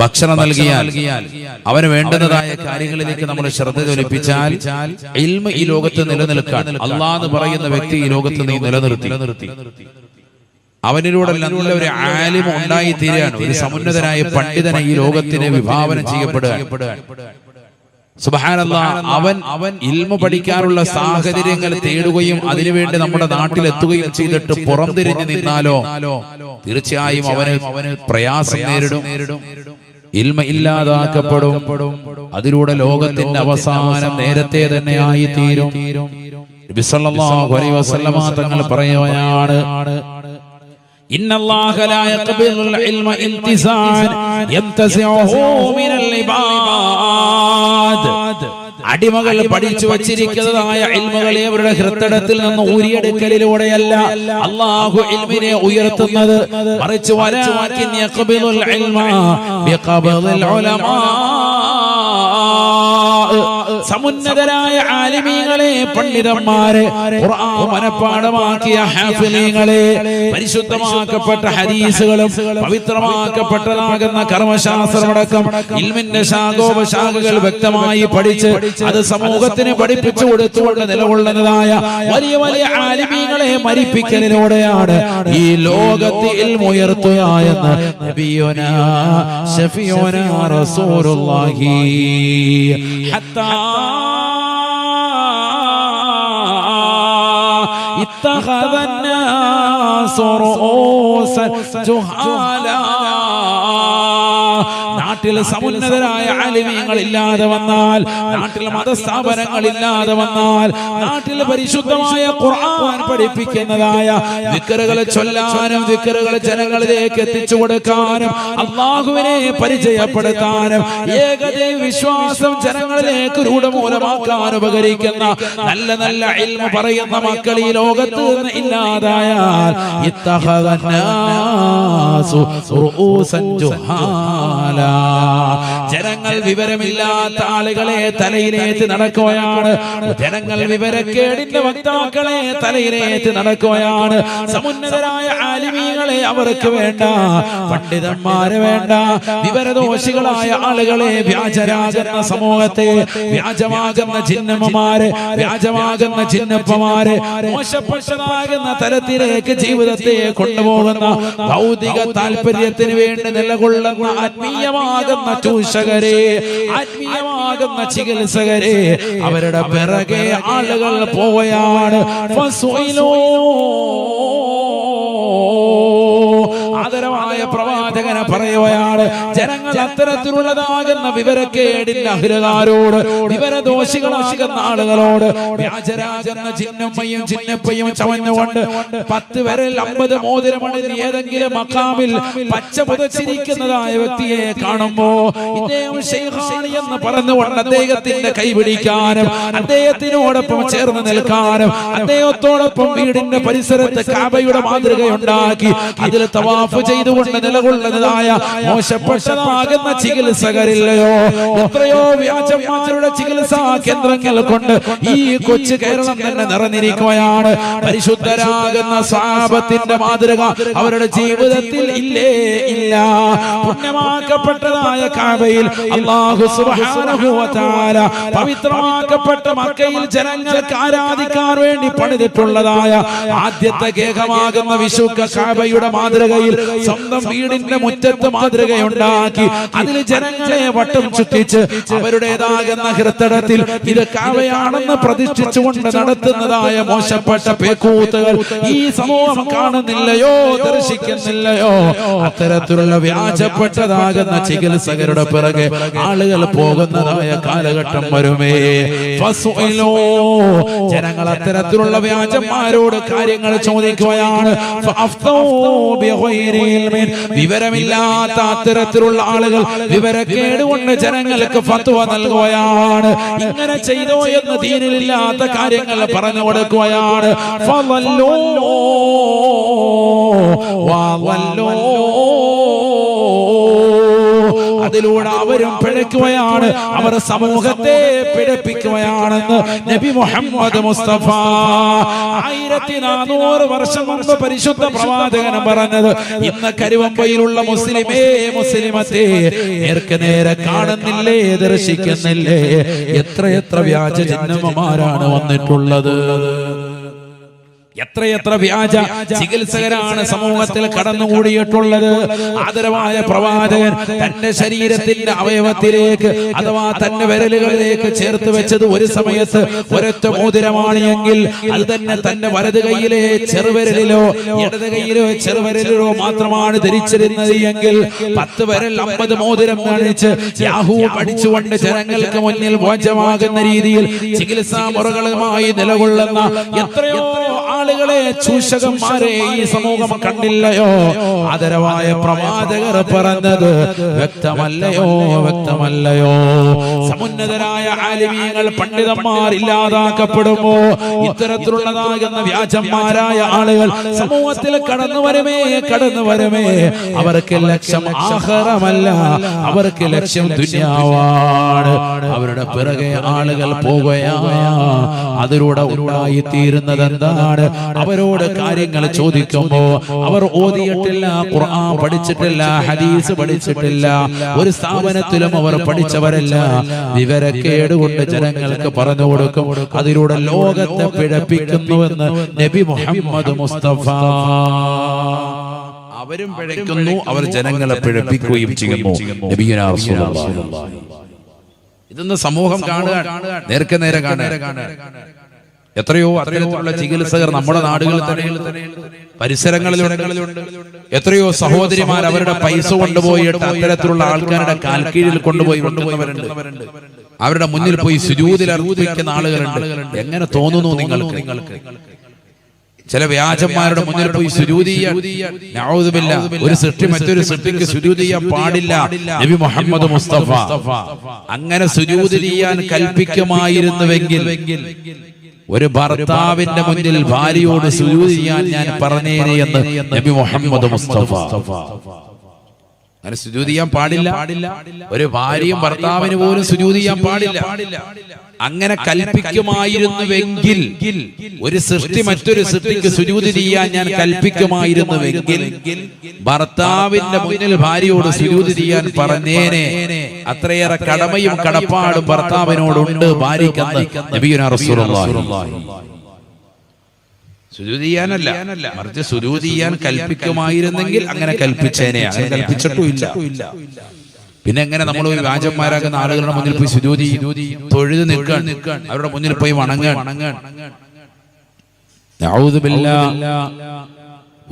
ഭക്ഷണം നൽകിയാൽ, അവന് വേണ്ടുന്നതായ കാര്യങ്ങളിലേക്ക് നമ്മൾ ശ്രദ്ധ തൊലിപ്പിച്ചാൽ ഇൽമ ഈ ലോകത്ത് നിലനിൽക്കാൻ അല്ലാഹ് എന്ന് പറയുന്ന വ്യക്തി ഈ ലോകത്ത് നീ നിലനിർത്തി. അവനിലൂടെ നല്ല ഒരു ആലിം ഉണ്ടായി തീരുകയാണ്. ഒരു സമുന്നതനായ പണ്ഡിതനെ ഈ ലോകത്തിന് വിഭാവനം ചെയ്യപ്പെടുക. സുബ്ഹാനല്ലാഹ്. അവൻ ഇൽമ പഠിക്കാനുള്ള സാഹചര്യങ്ങൾ തേടുകയും അതിനുവേണ്ടി നമ്മുടെ നാട്ടിലെത്തുകയും ചെയ്തിട്ട് പുറംതിരിഞ്ഞു നിന്നാലോ തീർച്ചയായും അവന് പ്രയാസം നേരിടും. ഇൽമ ഇല്ലാതാക്കപ്പെടും. അതിലൂടെ ലോകത്തിന്റെ അവസാനം നേരത്തെ തന്നെ ആയി തീരും. നബി സല്ലല്ലാഹു അലൈഹി വസല്ലമ തങ്ങൾ പറയുകയാണ്, ഇന്നല്ലാഹ ലാ യഖ്ബിലുൽ ഇൽമ ഇൻതിസാൻ യംതസിഉഹു മിനൽ ഇബാദ്. അടിമകൾ പഠിച്ചു വച്ചിരിക്കുന്നതായ ഇൽമുകളെ അവരുടെ ഹൃദയത്തിൽ നിന്ന് ഊരിയെടുക്കലിലൂടെയല്ല അല്ലാഹു ഇൽമിനെ ഉയർത്തുന്നത്. മറിച്ച് വലാകിൻ യഖ്ബിലുൽ ഇൽമ ബിഖബ്ദിൽ ഉലമാ. സമുന്നതരായ ആലിമീങ്ങളെ, പണ്ഡിതന്മാരെ, ഖുർആൻ മനപ്പാഠമാക്കിയ ഹാഫിളീങ്ങളെ, പരിശുദ്ധമാക്കപ്പെട്ട ഹദീസുകളും പവിത്രമാക്കപ്പെട്ടതാകുന്ന കർമ്മശാസ്ത്രമടക്കം ഇൽമിന്റെ ശാഖോപശാഖകൾ വ്യക്തമായി പഠിച്ച് അത് സമൂഹത്തിന് പഠിപ്പിച്ചു കൊടുത്തുകൊണ്ട് നിലകൊള്ളുന്നതായ വലിയ വലിയ ആലിമീങ്ങളെ മരിപ്പിക്കലിലൂടെയാണ് ഈ ലോകത്ത് ഇൽമ ഉയർത്തുക എന്ന് നബിയുനാ ശഫീഉനാ റസൂലുള്ളാഹി ഹത്താ اتخذ الناس رؤوسا جهالا. നാട്ടിൽ സമുന്നതരായ ആലിമീങ്ങൾ ഇല്ലാതെ വന്നാൽ, നാട്ടിൽ മതസ്ഥാപനങ്ങൾ ഇല്ലാതെ വന്നാൽ, നാട്ടിൽ പരിശുദ്ധമായ ഖുർആൻ പഠിപ്പിക്കുന്നതായ ദിക്റുകൾ ചൊല്ലാനും ദിക്റുകൾ ജനങ്ങളിലേക്ക് എത്തിച്ചു കൊടുക്കാനും അല്ലാഹുവിനെ പരിചയപ്പെടുത്താനും ഏകദൈവ വിശ്വാസം ജനങ്ങളിലേക്ക് രൂഢമൂലമാക്കാൻ ഉപകരിക്കുന്ന നല്ല നല്ല ഇൽമ പറയുന്ന മക്കൾ ഈ ലോകത്ത് നിന്ന് ഇല്ലാതായാൽ ഇത്തഖദന്നാസു റൂസൻ ജുഹാല. ജനങ്ങൾ വിവരമില്ലാത്ത ആളുകളെ തലയിലേറ്റ് നടക്കുകയാണ്. ജനങ്ങൾ വിവരക്കേടിന്റെ വക്താക്കളെ തലയിലേറ്റ് നടക്കുകയാണ്. സമുന്നതരായ ആലിമീങ്ങളെ അവർക്ക് വേണ്ട, പണ്ഡിതന്മാരെ വേണ്ട. വിവരദോഷികളായ ആളുകളെ, വ്യാജരാകുന്ന സമൂഹത്തെ, വ്യാജമാകുന്ന ജിന്നമ്മമാരെ, വ്യാജമാകുന്ന ജിന്നപ്പമാരെ, മോശപ്പെട്ടതാകുന്ന തലത്തിലേക്ക് ജീവിതത്തെ കൊണ്ടുപോകുന്ന ഭൗതിക താല്പര്യത്തിന് വേണ്ടി നിലകൊള്ളുന്ന ആത്മീയമാകുന്ന ചൂഷകരെ, ആത്മീയമാകുന്ന ചികിത്സകരെ, അവരുടെ പിറകെ ആളുകൾ പോവുകയാണ്. ആദരവായ പ്രവാചകനെ പറയുകയാണ്, ജനങ്ങൾ അത്തരത്തിലുള്ളതാകുന്ന വിവരക്കേടിന്റെ അഹിരകാരോട്, വിവരദോഷികളാകുന്ന ആളുകളോട് വ്യാജരാകുന്ന ചിന്നമ്മയും ചിന്നപ്പയും ചവഞ്ഞുകൊണ്ട് 10 വിരൽ 50 മോതിരമണിഞ്ഞ് ഏതെങ്കിലും മഖാമിൽ പച്ച പുതച്ചിരിക്കുന്നതായ വ്യക്തിയെ കാണുമ്പോ ഇദ്ദേഹം ശൈഖാനി എന്ന് പറഞ്ഞുകൊണ്ട് അദ്ദേഹത്തിന്റെ കൈപിടിക്കാനും അദ്ദേഹത്തിനോടൊപ്പം ചേർന്ന് നിൽക്കാനും അദ്ദേഹത്തോടൊപ്പം വീടിന്റെ പരിസരത്ത് കാബയുടെ മാതൃകയുണ്ടാക്കി അതിൽ തവാഫ് ചെയ്തുകൊണ്ട് നിലകൊള്ളുന്നതായ മോശപ്പെട്ടതാകുന്ന ചികിത്സകരില്ലയോ? എത്രയോ വ്യാജന്മാരുടെ ചികിത്സാ കേന്ദ്രങ്ങൾ കൊണ്ട് ഈ കൊച്ചു കേരളം തന്നെ നിറഞ്ഞിരിക്കുകയാണ്. പരിശുദ്ധരാകുന്ന സ്വഹാബത്തിന്റെ മാതൃക അവരുടെ ജീവിതത്തിൽ ഇല്ലേ ഇല്ല. പുണ്യമാക്കപ്പെട്ടതായ കാബയിൽ അല്ലാഹു സുബ്ഹാനഹു വ തആല പവിത്രമാക്കപ്പെട്ട മക്കയിൽ ജനങ്ങൾക്ക് ആരാധിക്കാൻ വേണ്ടി പണിതിട്ടുള്ളതായ ആദ്യത്തെ കേകമാകുന്ന വിശുദ്ധ കാബയുടെ മാതൃകയിൽ സ്വന്തം വീടിന്റെ മുറ്റത്ത് മാതൃകയുണ്ടാക്കി അതിൽ ജനങ്ങളെ വട്ടം ചുറ്റിച്ച് അവരുടേതാകുന്ന ഹൃദയത്തിൽ ഇത് കാബയാണെന്ന് പ്രതിഷ്ഠിച്ചുകൊണ്ട് നടത്തുന്നതായ മോശപ്പെട്ട പേക്കൂത്തുകൾ ഈ സമൂഹം കാണുന്നില്ലയോ, ദർശിക്കുന്നില്ലയോ? അത്തരത്തിലുള്ള വ്യാജപ്പെട്ടതാകുന്ന ചികിത്സകരുടെ പിറകെ ആളുകൾ പോകുന്നതായ കാലഘട്ടം വരുമേ. ജനങ്ങൾ അത്തരത്തിലുള്ള വ്യാജന്മാരോട് കാര്യങ്ങൾ ചോദിക്കുകയാണ്. വിവരമില്ലാത്ത അത്തരത്തിലുള്ള ആളുകൾ വിവരക്കേട് കൊണ്ട് ജനങ്ങൾക്ക് ഫത്വ നൽകുകയാണ്. ഇങ്ങനെ ചെയ്തോ എന്ന് ദീനിലില്ലാത്ത കാര്യങ്ങൾ പറഞ്ഞു കൊടുക്കുകയാണ്. അതിലൂടെ അവരും പിഴയ്ക്കുകയാണ്, അവർ സമൂഹത്തെ പിഴപ്പിക്കുകയാണെന്ന് നബി മുഹമ്മദ് മുസ്തഫ 1400 വർഷം മുമ്പ് പരിശുദ്ധ പ്രവാചകൻ പറഞ്ഞത് ഇന്ന് കരുവമ്പയിലുള്ള മുസ്ലിമേ മുസ്ലിമത്തെ നേർക്ക് നേരെ കാണുന്നില്ലേ, ദർശിക്കുന്നില്ലേ? എത്രയെത്ര വ്യാജ ജന്മമാരാണ് വന്നിട്ടുള്ളത്, എത്രയെത്ര വ്യാജ ചികിത്സകരാണ് സമൂഹത്തിൽ കടന്നുകൂടിയിട്ടുള്ളത്. ആദരവായ പ്രവാചകൻ തന്റെ ശരീരത്തിന്റെ അവയവത്തിലേക്ക് അഥവാ തന്റെ വിരലുകളിലേക്ക് ചേർത്ത് വെച്ചത് ഒരു സമയത്ത് ഒരൊറ്റ മോതിരമാണ് എങ്കിൽ അത് തന്നെ തന്റെ വലത് കൈയിലെ ചെറുവിരലിലോ ഇടത് കൈയിലോ ചെറുവിരലിലോ മാത്രമാണ് ധരിച്ചിരുന്നത് എങ്കിൽ 10 വിരൽ 50 മോതിരം കാണിച്ച് യാഹൂ പഠിച്ചുകൊണ്ട് ജനങ്ങൾക്ക് മുന്നിൽ മോചമാകുന്ന രീതിയിൽ ചികിത്സാ മുറകളുമായി നിലകൊള്ളുന്ന എത്രയോ ആളുകളെ ചൂഷകന്മാരെ ഈ സമൂഹം കണ്ടില്ലയോ? ആദരവായ പ്രവാചകർ പറഞ്ഞത് വ്യക്തമല്ലയോ, വ്യക്തമല്ലയോ? സമുന്നതരായ ആലിമീങ്ങൾ പണ്ഡിതന്മാർ ഇല്ലാതാക്കപ്പെടുമ്പോ ഇത്തരത്തിലുള്ളതാകുന്ന വ്യാജന്മാരായ ആളുകൾ സമൂഹത്തിൽ കടന്നു വരുമേ. അവർക്ക് ലക്ഷ്യം ആഖിറമല്ല, അവർക്ക് ലക്ഷ്യം ദുനിയാവാണ്. അവരുടെ പിറകെ ആളുകൾ പോകുകയാണ്. അതിലൂടെ ഉണ്ടായിത്തീരുന്നത് എന്താണ്? അവരോട് കാര്യങ്ങൾ ചോദിക്കുമ്പോ അവർ ഓതിയിട്ടില്ല, ഖുർആൻ പഠിച്ചിട്ടില്ല, ഹദീസ് പഠിച്ചിട്ടില്ല, ഒരു സ്ഥാപനത്തിലും അവർ പഠിച്ചവരല്ല. വിവരക്കേട് കൊണ്ട് ജനങ്ങൾക്ക് പറഞ്ഞു കൊടുക്കും. അതിലൂടെ ലോകത്തെ പിഴപ്പിക്കുന്നുവെന്ന് നബി മുഹമ്മദ് മുസ്തഫ. അവരും പിഴയ്ക്കുന്നു, അവർ ജനങ്ങളെ പിഴപ്പിക്കുകയും ചെയ്യുന്നു. നബിയുനാ റസൂലുള്ളാഹി. ഇതൊന്ന് സമൂഹം കാണുക, നേർക്ക് നേരെ കാണുക. എത്രയോ അത്തരത്തിലുള്ള ചികിത്സകർ നമ്മുടെ നാടുകളിൽ തന്നെ പരിസരങ്ങളിലുണ്ട്. എത്രയോ സഹോദരിമാർ അവരുടെ പൈസ കൊണ്ടുപോയിട്ട് അത്തരത്തിലുള്ള ആൾക്കാരുടെ കാൽക്കീഴിൽ കൊണ്ടുപോയി കൊണ്ടുപോയവരുണ്ട്. അവരുടെ മുന്നിൽ പോയി സുജൂദിൽ അർപ്പിക്കുന്ന ആളുകളുണ്ട്. എങ്ങനെ തോന്നുന്നു നിങ്ങൾക്ക്? ചില വ്യാജന്മാരുടെ മുന്നിൽ പോയി സുജൂദ് ചെയ്യാൻ ഒരു സൃഷ്ടി മറ്റൊരു സൃഷ്ടിക്ക് സുജൂദ് ചെയ്യാൻ പാടില്ല. നബി മുഹമ്മദ് മുസ്തഫ അങ്ങനെ സുജൂദ് ചെയ്യാൻ കൽപ്പിക്കുമായിരുന്നുവെങ്കിൽ ഒരു ഭർത്താവിന്റെ മുന്നിൽ ഭാര്യയോട് സുജൂദ് ചെയ്യാൻ ഞാൻ പറഞ്ഞേനെ എന്ന് നബി മുഹമ്മദ് മുസ്തഫ. അങ്ങനെ സുജൂദ് ചെയ്യാൻ പാടില്ല. ഒരു ഭാര്യയും ഭർത്താവിന് പോലും സുജൂദ് ചെയ്യാൻ പാടില്ല. അങ്ങനെ കൽപ്പിക്കുമായിരുന്നുവെങ്കിൽ, ഒരു സൃഷ്ടി മറ്റൊരു സൃഷ്ടിക്ക് സുജൂദ് ചെയ്യാൻ ഞാൻ കൽപ്പിക്കുമായിരുന്നുവെങ്കിൽ ഭർത്താവിന്റെ മുന്നിൽ ഭാര്യയോട് സുജൂദ് ചെയ്യാൻ പറഞ്ഞേനെ. അത്രയേറെ കടമയും കടപ്പാടും ഭർത്താവിനോടുണ്ട് ഭാര്യയ്ക്കെന്ന് നബിയുനാ റസൂലുള്ളാഹി. സുജൂദ് ചെയ്യാനല്ല, മറിച്ച് സുജൂദ് ചെയ്യാൻ കൽപ്പിക്കുമായിരുന്നെങ്കിൽ അങ്ങനെ കൽപ്പിച്ചേനെ. അങ്ങനെ കൽപ്പിച്ചിട്ടുമില്ല. പിന്നെ എങ്ങനെ നമ്മൾ ഒരു വ്യാജന്മാരാകുന്ന ആളുകളുടെ മുന്നിൽ പോയി സുജൂദ് തൊഴുത് നിൽക്കാൻ, അവരുടെ മുന്നിൽ പോയി വണങ്ങാൻ? നഊദു ബില്ലാഹ്.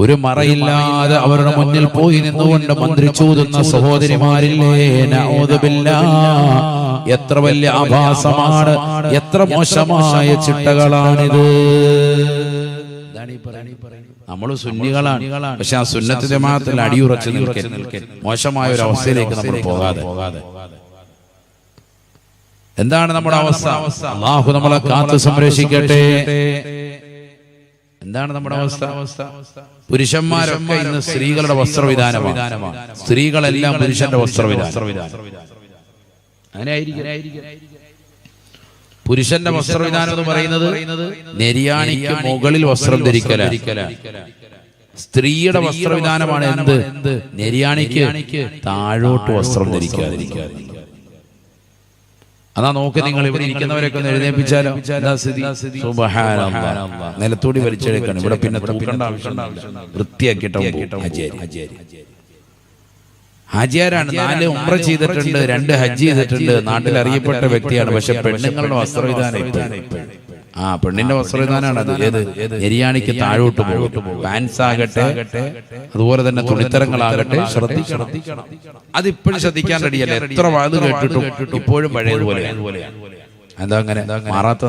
ഒരു മറയില്ലാതെ അവരുടെ മുന്നിൽ പോയി നിന്നുകൊണ്ട് മന്ത്രിച്ചൂതുന്ന സഹോദരിമാരില്ലേ, നഊദു ബില്ലാഹ്. എത്ര വലിയ ആഭാസമാണ്, എത്ര മോശമായ ചിട്ടകളാണിത്. നമ്മൾ സുന്നികളാണ്, പക്ഷെ ആ സുന്നത്ത് ജമാഅത്തിൽ അടിയുറച്ചു നിൽക്കൽ മോശമായ ഒരു അവസ്ഥയിലേക്ക് നമ്മൾ പോകാതെ. എന്താണ് നമ്മുടെ അവസ്ഥ? അല്ലാഹു നമ്മളെ കാത്തു സംരക്ഷിക്കട്ടെ. എന്താണ് നമ്മുടെ അവസ്ഥ? പുരുഷന്മാരൊക്കെ ഇന്ന് സ്ത്രീകളുടെ വസ്ത്രവിധാനമാണ്. സ്ത്രീകളെല്ലാം പുരുഷന്റെ വസ്ത്രവിധാനം. അങ്ങനെ ആയിരിക്കും. പുരുഷന്റെ വസ്ത്രവിധാനം എന്ന് പറയുന്നത് നെരിയാണിക്ക് മുകളിൽ വസ്ത്രം ധരിക്കലാണ്. സ്ത്രീയുടെ വസ്ത്രവിധാനമാണ് എന്ത്? നെരിയാണിക്ക് താഴോട്ട് വസ്ത്രം ധരിക്കാതിരിക്കുക. അതാ നോക്ക്, നിങ്ങൾ ഇവിടെ ഇരിക്കുന്നവരൊക്കെ ഒന്ന് എഴുന്നേൽപ്പിച്ചാലോ. സുബ്ഹാനല്ലാഹ്, നിലത്തൂടി വലിച്ചെടുക്കണം. ഇവിടെ പിന്നെ തൂക്കേണ്ട ആവശ്യമില്ല, വൃത്തിയാക്കിയിട്ട് ഹാജിയാരാണ്. 4 ഉംറ ചെയ്തിട്ടുണ്ട്, 2 ഹജ്ജ് ചെയ്തിട്ടുണ്ട്, നാട്ടിൽ അറിയപ്പെട്ട വ്യക്തിയാണ്. പക്ഷെ പെണ്ണുങ്ങളുടെ വസ്ത്രവിധാനം പെണ്ണിന്റെ വസ്ത്രവിധാനമാണ് അത്. ഏത്? നെരിയാണിക്ക് താഴോട്ട് പോകും. പാൻസ് ആകട്ടെ, അതുപോലെ തന്നെ തുണിത്തരങ്ങളാകട്ടെ, ശ്രദ്ധിക്കണം. അതിപ്പോഴും ശ്രദ്ധിക്കാൻ റെഡിയല്ല. എത്ര വാത് കേട്ടിട്ടും ഇപ്പോഴും പഴയതുപോലെ. എന്താ അങ്ങനെ മാറാത്ത?